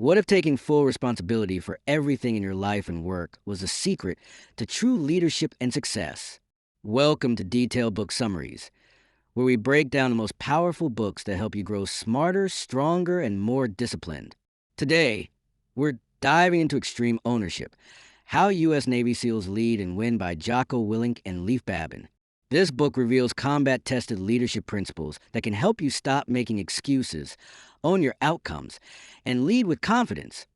What if taking full responsibility for everything in your life and work was the secret to true leadership and success? Welcome to Detailed Book Summaries, where we break down the most powerful books that help you grow smarter, stronger, and more disciplined. Today, we're diving into Extreme Ownership, How U.S. Navy SEALs Lead and Win by Jocko, Willink, and Leif Babin. This book reveals combat-tested leadership principles that can help you stop making excuses, own your outcomes, and lead with confidence,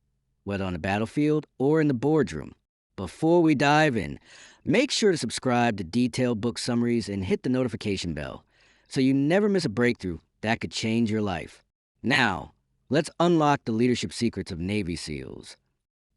whether on the battlefield or in the boardroom. Before we dive in, make sure to subscribe to Detailed Book Summaries and hit the notification bell so you never miss a breakthrough that could change your life. Now, let's unlock the leadership secrets of Navy SEALs.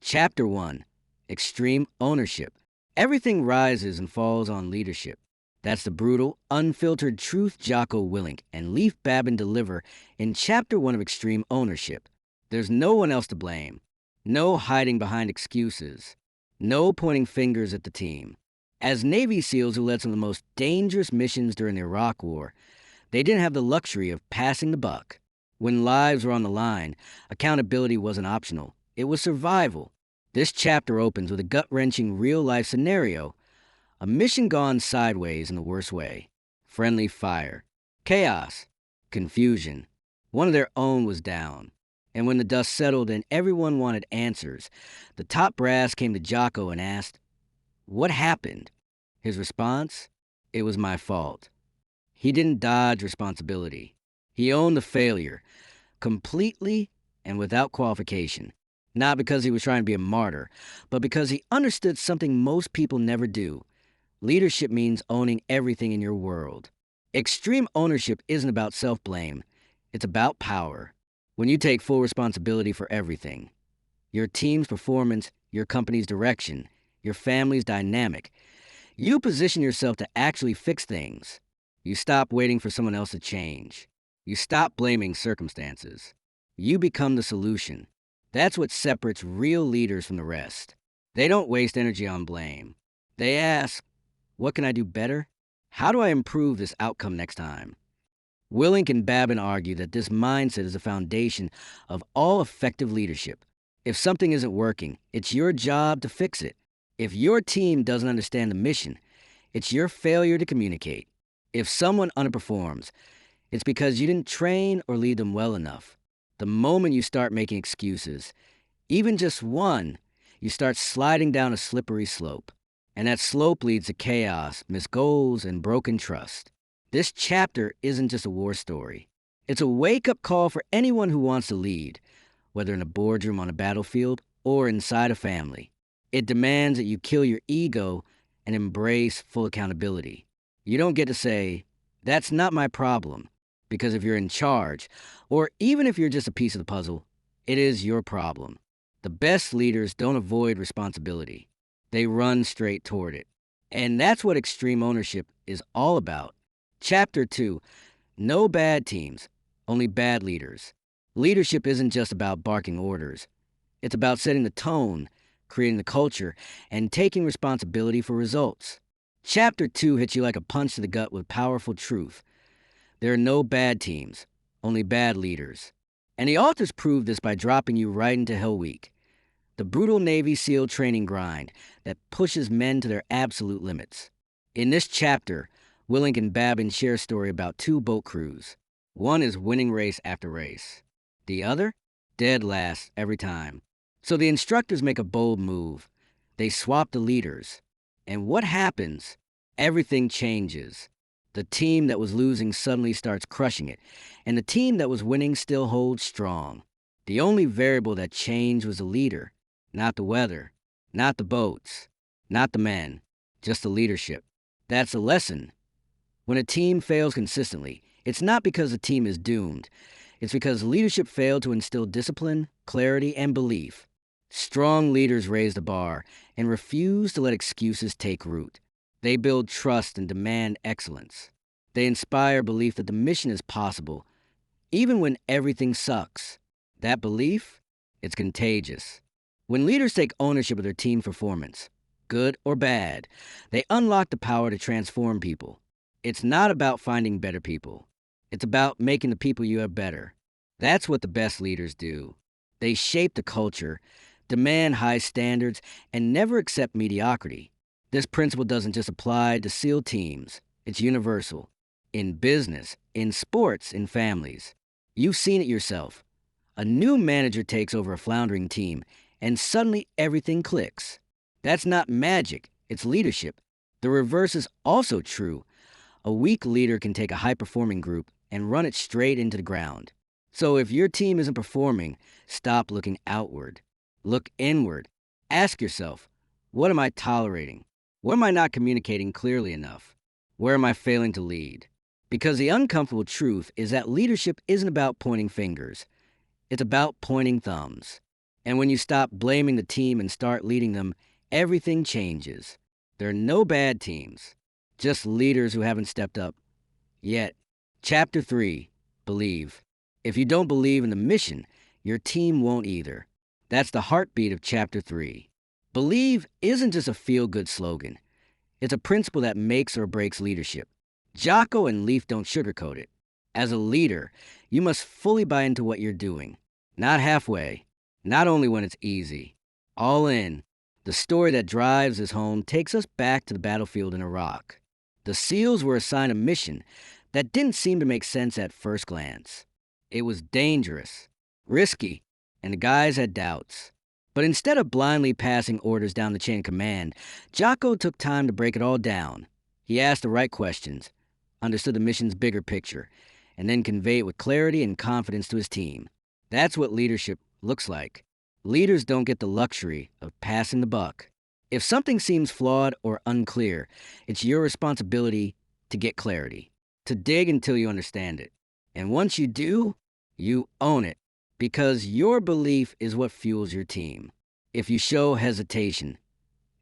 Chapter 1: Extreme Ownership. Everything rises and falls on leadership. That's the brutal, unfiltered truth Jocko, Willink, and Leif Babin deliver in Chapter 1 of Extreme Ownership. There's no one else to blame. No hiding behind excuses. No pointing fingers at the team. As Navy SEALs who led some of the most dangerous missions during the Iraq War, they didn't have the luxury of passing the buck. When lives were on the line, accountability wasn't optional. It was survival. This chapter opens with a gut-wrenching real-life scenario. A mission gone sideways in the worst way. Friendly fire. Chaos. Confusion. One of their own was down. And when the dust settled and everyone wanted answers, the top brass came to Jocko and asked, "What happened?" His response? "It was my fault." He didn't dodge responsibility. He owned the failure, completely and without qualification. Not because he was trying to be a martyr, but because he understood something most people never do. Leadership means owning everything in your world. Extreme ownership isn't about self-blame. It's about power. When you take full responsibility for everything, your team's performance, your company's direction, your family's dynamic, you position yourself to actually fix things. You stop waiting for someone else to change. You stop blaming circumstances. You become the solution. That's what separates real leaders from the rest. They don't waste energy on blame. They ask, what can I do better? How do I improve this outcome next time? Willink and Babin argue that this mindset is the foundation of all effective leadership. If something isn't working, it's your job to fix it. If your team doesn't understand the mission, it's your failure to communicate. If someone underperforms, it's because you didn't train or lead them well enough. The moment you start making excuses, even just one, you start sliding down a slippery slope. And that slope leads to chaos, missed goals, and broken trust. This chapter isn't just a war story. It's a wake-up call for anyone who wants to lead, whether in a boardroom on a battlefield or inside a family. It demands that you kill your ego and embrace full accountability. You don't get to say, "That's not my problem," because if you're in charge, or even if you're just a piece of the puzzle, it is your problem. The best leaders don't avoid responsibility. They run straight toward it. And that's what extreme ownership is all about. Chapter 2: No bad teams, only bad leaders. Leadership isn't just about barking orders. It's about setting the tone, creating the culture, and taking responsibility for results. Chapter 2 hits you like a punch to the gut with powerful truth. There are no bad teams, only bad leaders. And the authors prove this by dropping you right into Hell Week, the brutal Navy SEAL training grind that pushes men to their absolute limits. In this chapter, Willink and Babin share a story about two boat crews. One is winning race after race. The other, dead last every time. So the instructors make a bold move. They swap the leaders. And what happens? Everything changes. The team that was losing suddenly starts crushing it, and the team that was winning still holds strong. The only variable that changed was the leader. Not the weather, not the boats, not the men, just the leadership. That's a lesson. When a team fails consistently, it's not because the team is doomed. It's because leadership failed to instill discipline, clarity, and belief. Strong leaders raise the bar and refuse to let excuses take root. They build trust and demand excellence. They inspire belief that the mission is possible, even when everything sucks. That belief, it's contagious. When leaders take ownership of their team performance, good or bad, they unlock the power to transform people. It's not about finding better people. It's about making the people you have better. That's what the best leaders do. They shape the culture, demand high standards, and never accept mediocrity. This principle doesn't just apply to SEAL teams, it's universal. In business, in sports, in families. You've seen it yourself. A new manager takes over a floundering team, and suddenly everything clicks. That's not magic, it's leadership. The reverse is also true. A weak leader can take a high-performing group and run it straight into the ground. So if your team isn't performing, stop looking outward. Look inward. Ask yourself, what am I tolerating? Where am I not communicating clearly enough? Where am I failing to lead? Because the uncomfortable truth is that leadership isn't about pointing fingers. It's about pointing thumbs. And when you stop blaming the team and start leading them, everything changes. There are no bad teams, just leaders who haven't stepped up yet. Chapter 3, Believe. If you don't believe in the mission, your team won't either. That's the heartbeat of Chapter 3. Believe isn't just a feel-good slogan. It's a principle that makes or breaks leadership. Jocko and Leif don't sugarcoat it. As a leader, you must fully buy into what you're doing. Not halfway, not only when it's easy. All in. The story that drives this home takes us back to the battlefield in Iraq. The SEALs were assigned a mission that didn't seem to make sense at first glance. It was dangerous, risky, and the guys had doubts. But instead of blindly passing orders down the chain of command, Jocko took time to break it all down. He asked the right questions, understood the mission's bigger picture, and then conveyed it with clarity and confidence to his team. That's what leadership looks like. Leaders don't get the luxury of passing the buck. If something seems flawed or unclear, it's your responsibility to get clarity, to dig until you understand it. And once you do, you own it, because your belief is what fuels your team. If you show hesitation,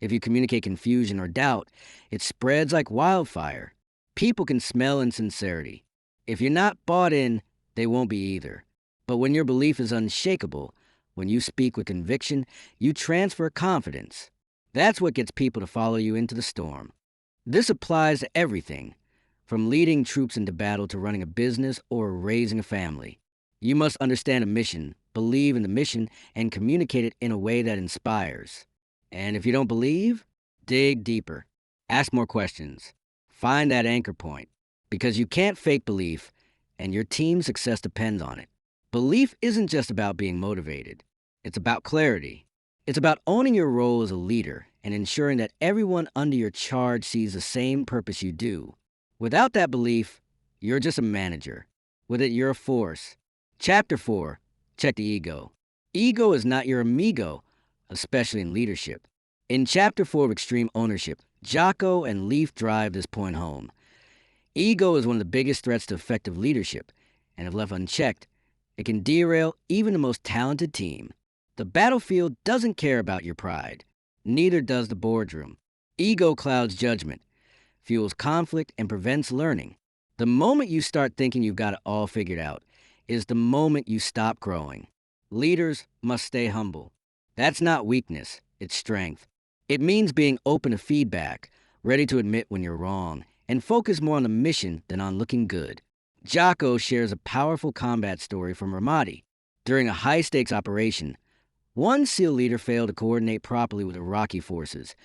if you communicate confusion or doubt, it spreads like wildfire. People can smell insincerity. If you're not bought in, they won't be either. But when your belief is unshakable, when you speak with conviction, you transfer confidence. That's what gets people to follow you into the storm. This applies to everything, from leading troops into battle to running a business or raising a family. You must understand a mission, believe in the mission, and communicate it in a way that inspires. And if you don't believe, dig deeper. Ask more questions. Find that anchor point. Because you can't fake belief, and your team's success depends on it. Belief isn't just about being motivated. It's about clarity. It's about owning your role as a leader and ensuring that everyone under your charge sees the same purpose you do. Without that belief, you're just a manager. With it, you're a force. Chapter 4, check the ego. Ego is not your amigo, especially in leadership. In Chapter 4 of Extreme Ownership, Jocko and Leif drive this point home. Ego is one of the biggest threats to effective leadership, and if left unchecked, it can derail even the most talented team. The battlefield doesn't care about your pride. Neither does the boardroom. Ego clouds judgment, fuels conflict, and prevents learning. The moment you start thinking you've got it all figured out is the moment you stop growing. Leaders must stay humble. That's not weakness, it's strength. It means being open to feedback, ready to admit when you're wrong, and focus more on the mission than on looking good. Jocko shares a powerful combat story from Ramadi. During a high-stakes operation, one SEAL leader failed to coordinate properly with Iraqi forces,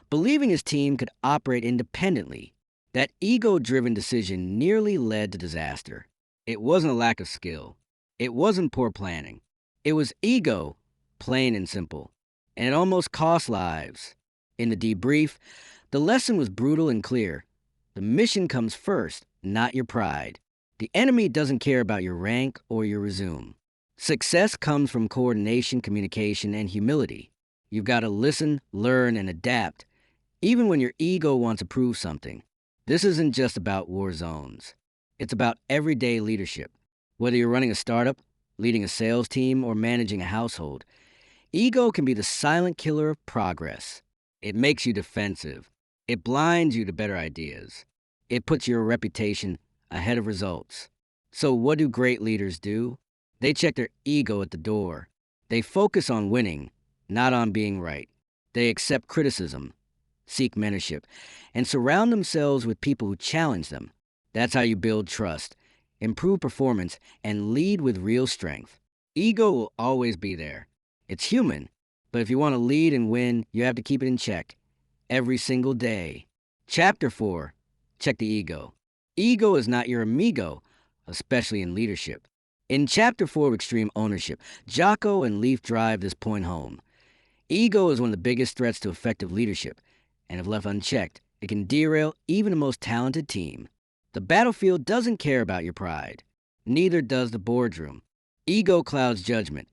believing his team could operate independently. That ego-driven decision nearly led to disaster. It wasn't a lack of skill. It wasn't poor planning. It was ego, plain and simple. And it almost cost lives. In the debrief, the lesson was brutal and clear. The mission comes first, not your pride. The enemy doesn't care about your rank or your resume. Success comes from coordination, communication, and humility. You've got to listen, learn, and adapt, even when your ego wants to prove something. This isn't just about war zones. It's about everyday leadership. Whether you're running a startup, leading a sales team, or managing a household, ego can be the silent killer of progress. It makes you defensive. It blinds you to better ideas. It puts your reputation ahead of results. So what do great leaders do? They check their ego at the door. They focus on winning, not on being right. They accept criticism, seek mentorship, and surround themselves with people who challenge them. That's how you build trust, improve performance, and lead with real strength. Ego will always be there. It's human, but if you want to lead and win, you have to keep it in check every single day. Chapter 4. Check the ego. Ego is not your amigo, especially in leadership. In Chapter 4 of Extreme Ownership, Jocko and Leif drive this point home. Ego is one of the biggest threats to effective leadership, and if left unchecked, it can derail even the most talented team. The battlefield doesn't care about your pride. Neither does the boardroom. Ego clouds judgment,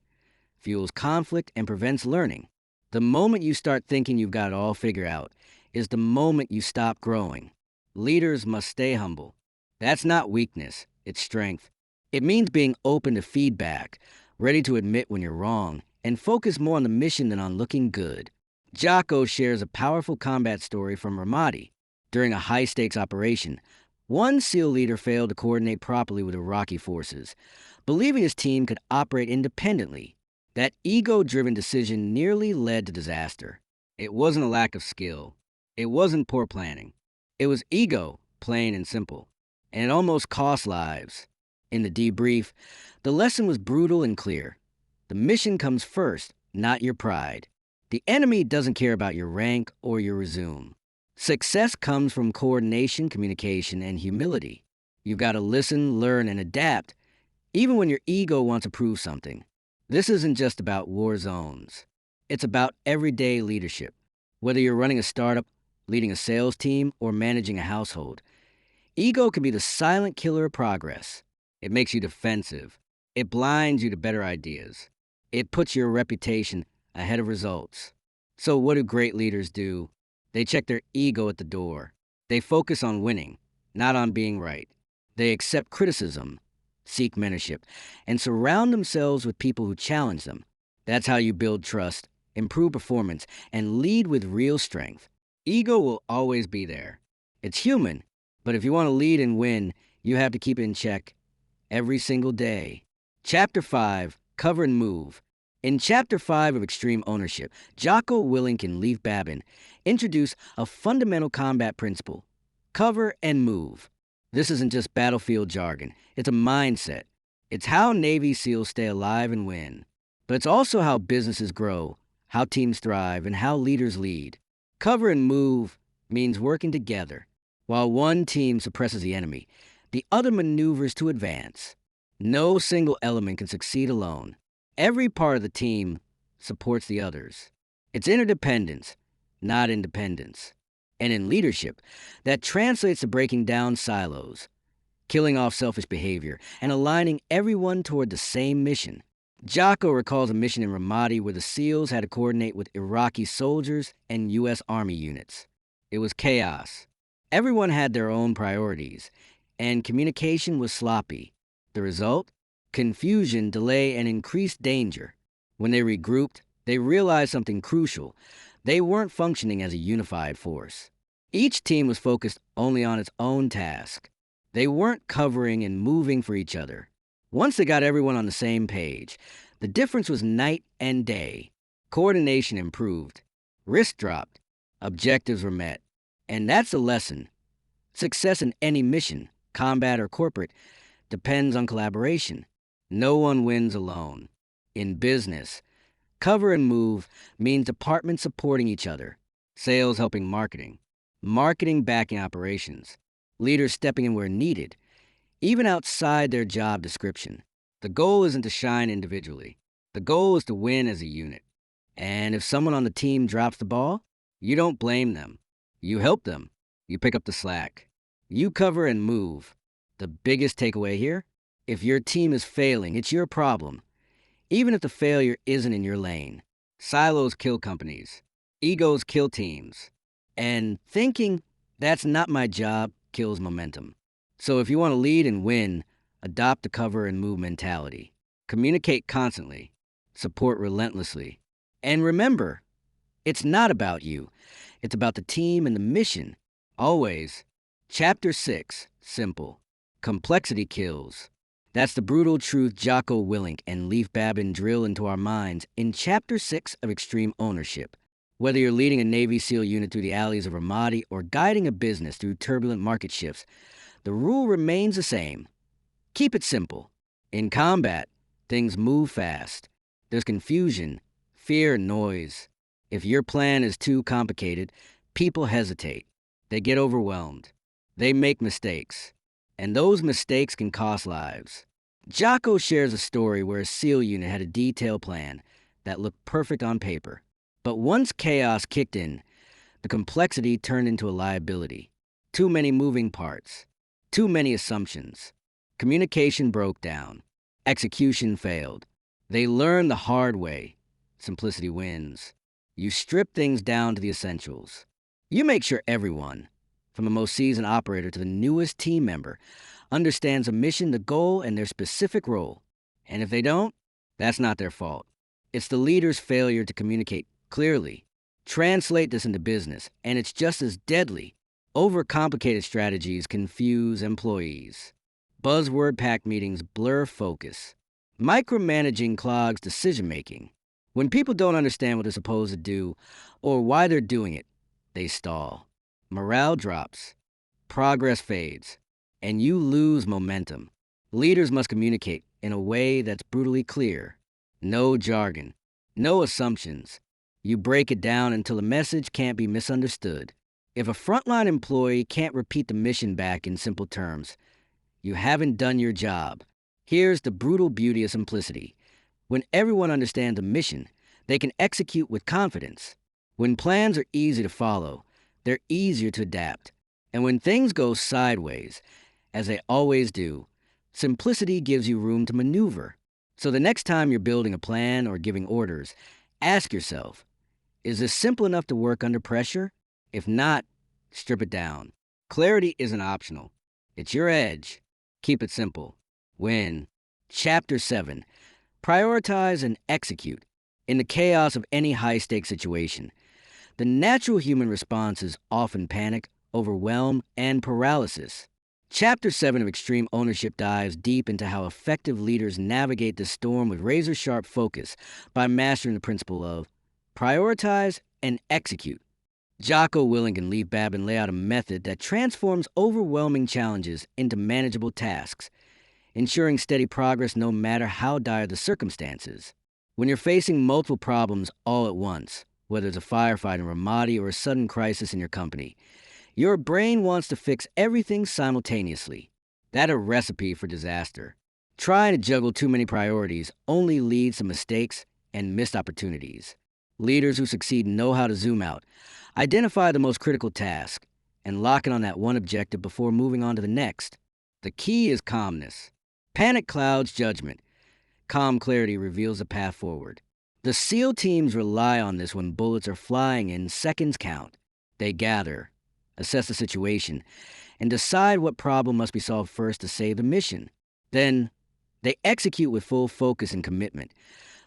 fuels conflict, and prevents learning. The moment you start thinking you've got it all figured out is the moment you stop growing. Leaders must stay humble. That's not weakness, it's strength. It means being open to feedback, ready to admit when you're wrong, and focus more on the mission than on looking good. Jocko shares a powerful combat story from Ramadi. During a high-stakes operation, one SEAL leader failed to coordinate properly with Iraqi forces, believing his team could operate independently. That ego-driven decision nearly led to disaster. It wasn't a lack of skill. It wasn't poor planning. It was ego, plain and simple. And it almost cost lives. In the debrief, the lesson was brutal and clear. The mission comes first, not your pride. The enemy doesn't care about your rank or your resume. Success comes from coordination, communication, and humility. You've got to listen, learn, and adapt, even when your ego wants to prove something. This isn't just about war zones. It's about everyday leadership. Whether you're running a startup, leading a sales team, or managing a household, ego can be the silent killer of progress. It makes you defensive. It blinds you to better ideas. It puts your reputation ahead of results. So what do great leaders do? They check their ego at the door. They focus on winning, not on being right. They accept criticism, seek mentorship, and surround themselves with people who challenge them. That's how you build trust, improve performance, and lead with real strength. Ego will always be there. It's human, but if you want to lead and win, you have to keep it in check every single day. Chapter 5, Cover and Move. In Chapter 5 of Extreme Ownership, Jocko, Willink, and Leif Babin introduce a fundamental combat principle: cover and move. This isn't just battlefield jargon. It's a mindset. It's how Navy SEALs stay alive and win. But it's also how businesses grow, how teams thrive, and how leaders lead. Cover and move means working together. While one team suppresses the enemy, the other maneuvers to advance. No single element can succeed alone. Every part of the team supports the others. It's interdependence, not independence. And in leadership, that translates to breaking down silos, killing off selfish behavior, and aligning everyone toward the same mission. Jocko recalls a mission in Ramadi where the SEALs had to coordinate with Iraqi soldiers and U.S. Army units. It was chaos. Everyone had their own priorities, and communication was sloppy. The result? Confusion, delay, and increased danger. When they regrouped, they realized something crucial. They weren't functioning as a unified force. Each team was focused only on its own task. They weren't covering and moving for each other. Once they got everyone on the same page, the difference was night and day. Coordination improved. Risk dropped. Objectives were met. And that's a lesson. Success in any mission, combat or corporate, depends on collaboration. No one wins alone. In business, cover and move means departments supporting each other, sales helping marketing, marketing backing operations, leaders stepping in where needed, even outside their job description. The goal isn't to shine individually. The goal is to win as a unit. And if someone on the team drops the ball, you don't blame them. You help them. You pick up the slack. You cover and move. The biggest takeaway here? If your team is failing, it's your problem. Even if the failure isn't in your lane. Silos kill companies. Egos kill teams. And thinking, that's not my job, kills momentum. So if you want to lead and win, adopt the cover and move mentality. Communicate constantly. Support relentlessly. And remember, it's not about you. It's about the team and the mission. Always. Chapter 6, simple. Complexity kills. That's the brutal truth Jocko Willink and Leif Babin drill into our minds in Chapter 6 of Extreme Ownership. Whether you're leading a Navy SEAL unit through the alleys of Ramadi or guiding a business through turbulent market shifts, the rule remains the same. Keep it simple. In combat, Things move fast. There's confusion, fear, and noise. If your plan is too complicated, people hesitate. They get overwhelmed. They make mistakes. And those mistakes can cost lives. Jocko shares a story where a SEAL unit had a detailed plan that looked perfect on paper. But once chaos kicked in, the complexity turned into a liability. Too many moving parts. Too many assumptions. Communication broke down. Execution failed. They learned the hard way. Simplicity wins. You strip things down to the essentials. You make sure everyone, from the most seasoned operator to the newest team member, understands the mission, the goal, and their specific role. And if they don't, that's not their fault. It's the leader's failure to communicate clearly. Translate this into business, and it's just as deadly. Overcomplicated strategies confuse employees. Buzzword-packed meetings blur focus. Micromanaging clogs decision-making. When people don't understand what they're supposed to do or why they're doing it, they stall. Morale drops. Progress fades. And you lose momentum. Leaders must communicate in a way that's brutally clear. No jargon. No assumptions. You break it down until the message can't be misunderstood. If a frontline employee can't repeat the mission back in simple terms, you haven't done your job. Here's the brutal beauty of simplicity. When everyone understands the mission, they can execute with confidence. When plans are easy to follow, they're easier to adapt. And when things go sideways, as they always do, simplicity gives you room to maneuver. So the next time you're building a plan or giving orders, ask yourself, is this simple enough to work under pressure? If not, strip it down. Clarity isn't optional. It's your edge. Keep it simple. Win. Chapter 7. Prioritize and execute. In the chaos of any high-stakes situation, the natural human response is often panic, overwhelm, and paralysis. Chapter 7 of Extreme Ownership dives deep into how effective leaders navigate the storm with razor-sharp focus by mastering the principle of prioritize and execute. Jocko, Willink, and Leif Babin lay out a method that transforms overwhelming challenges into manageable tasks, ensuring steady progress no matter how dire the circumstances. When you're facing multiple problems all at once, whether it's a firefight in Ramadi or a sudden crisis in your company, your brain wants to fix everything simultaneously. That's a recipe for disaster. Trying to juggle too many priorities only leads to mistakes and missed opportunities. Leaders who succeed know how to zoom out, identify the most critical task, and lock in on that one objective before moving on to the next. The key is calmness. Panic clouds judgment. Calm clarity reveals the path forward. The SEAL teams rely on this when bullets are flying and seconds count. They gather, assess the situation, and decide what problem must be solved first to save the mission. Then, they execute with full focus and commitment,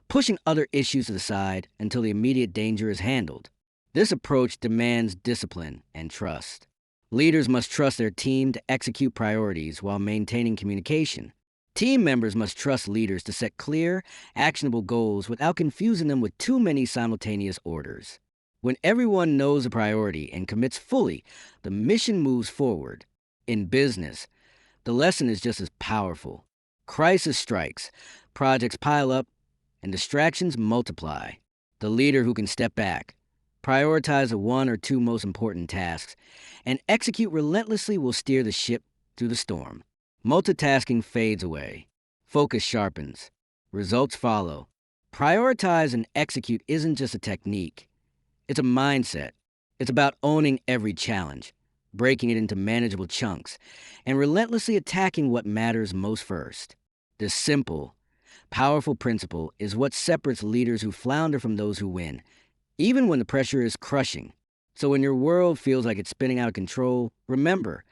pushing other issues to the side until the immediate danger is handled. This approach demands discipline and trust. Leaders must trust their team to execute priorities while maintaining communication. Team members must trust leaders to set clear, actionable goals without confusing them with too many simultaneous orders. When everyone knows a priority and commits fully, the mission moves forward. In business, the lesson is just as powerful. Crisis strikes, projects pile up, and distractions multiply. The leader who can step back, prioritize the one or two most important tasks, and execute relentlessly will steer the ship through the storm. Multitasking fades away. Focus sharpens. Results follow. Prioritize and execute isn't just a technique. It's a mindset. It's about owning every challenge, breaking it into manageable chunks, and relentlessly attacking what matters most first. This simple, powerful principle is what separates leaders who flounder from those who win, even when the pressure is crushing. So when your world feels like it's spinning out of control, remember,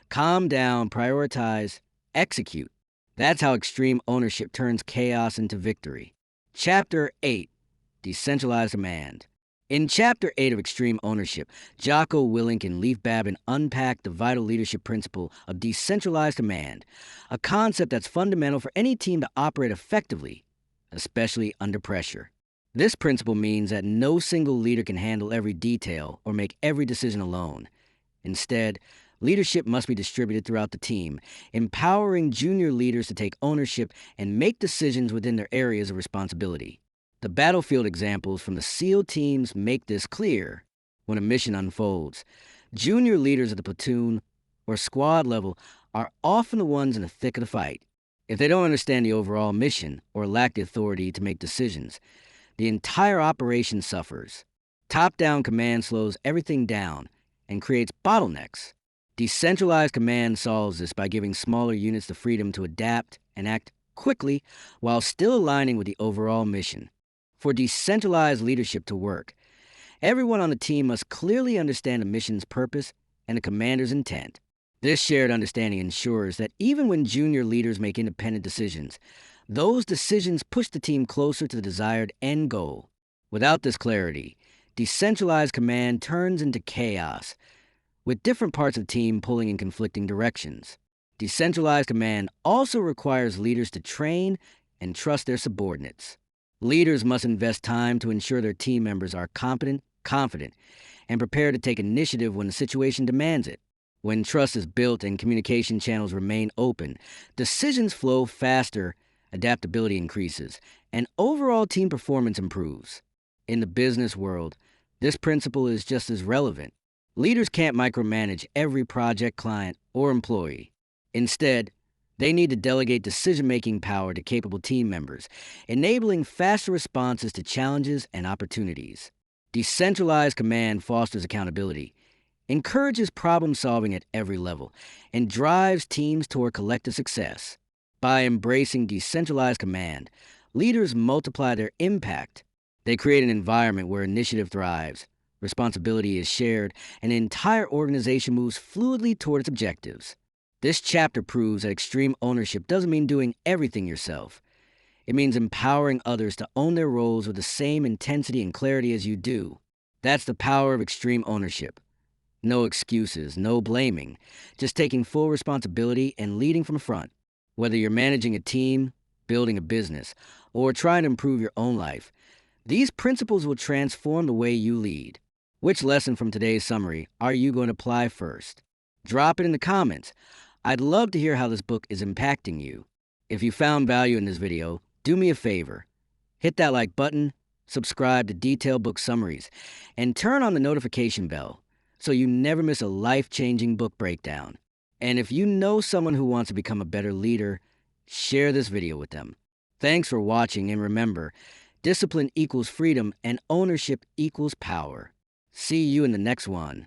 calm down, prioritize, execute. That's how extreme ownership turns chaos into victory. Chapter 8, Decentralize Demand. In Chapter 8 of Extreme Ownership, Jocko, Willink, and Leif Babin unpack the vital leadership principle of decentralized demand, a concept that's fundamental for any team to operate effectively, especially under pressure. This principle means that no single leader can handle every detail or make every decision alone. Instead, Leadership must be distributed throughout the team, empowering junior leaders to take ownership and make decisions within their areas of responsibility. The battlefield examples from the SEAL teams make this clear. When a mission unfolds, junior leaders at the platoon or squad level are often the ones in the thick of the fight. If they don't understand the overall mission or lack the authority to make decisions, the entire operation suffers. Top-down command slows everything down and creates bottlenecks. Decentralized command solves this by giving smaller units the freedom to adapt and act quickly while still aligning with the overall mission. For decentralized leadership to work, everyone on the team must clearly understand the mission's purpose and the commander's intent. This shared understanding ensures that even when junior leaders make independent decisions, those decisions push the team closer to the desired end goal. Without this clarity, decentralized command turns into chaos, with different parts of the team pulling in conflicting directions. Decentralized command also requires leaders to train and trust their subordinates. Leaders must invest time to ensure their team members are competent, confident, and prepared to take initiative when the situation demands it. When trust is built and communication channels remain open, decisions flow faster, adaptability increases, and overall team performance improves. In the business world, this principle is just as relevant. Leaders can't micromanage every project, client, or employee. Instead, they need to delegate decision-making power to capable team members, enabling faster responses to challenges and opportunities. Decentralized command fosters accountability, encourages problem-solving at every level, and drives teams toward collective success. By embracing decentralized command, leaders multiply their impact. They create an environment where initiative thrives, responsibility is shared, and the entire organization moves fluidly toward its objectives. This chapter proves that extreme ownership doesn't mean doing everything yourself. It means empowering others to own their roles with the same intensity and clarity as you do. That's the power of extreme ownership. No excuses, no blaming, just taking full responsibility and leading from the front. Whether you're managing a team, building a business, or trying to improve your own life, these principles will transform the way you lead. Which lesson from today's summary are you going to apply first? Drop it in the comments. I'd love to hear how this book is impacting you. If you found value in this video, do me a favor. Hit that like button, subscribe to Detailed Book Summaries, and turn on the notification bell so you never miss a life-changing book breakdown. And if you know someone who wants to become a better leader, share this video with them. Thanks for watching, and remember, discipline equals freedom and ownership equals power. See you in the next one.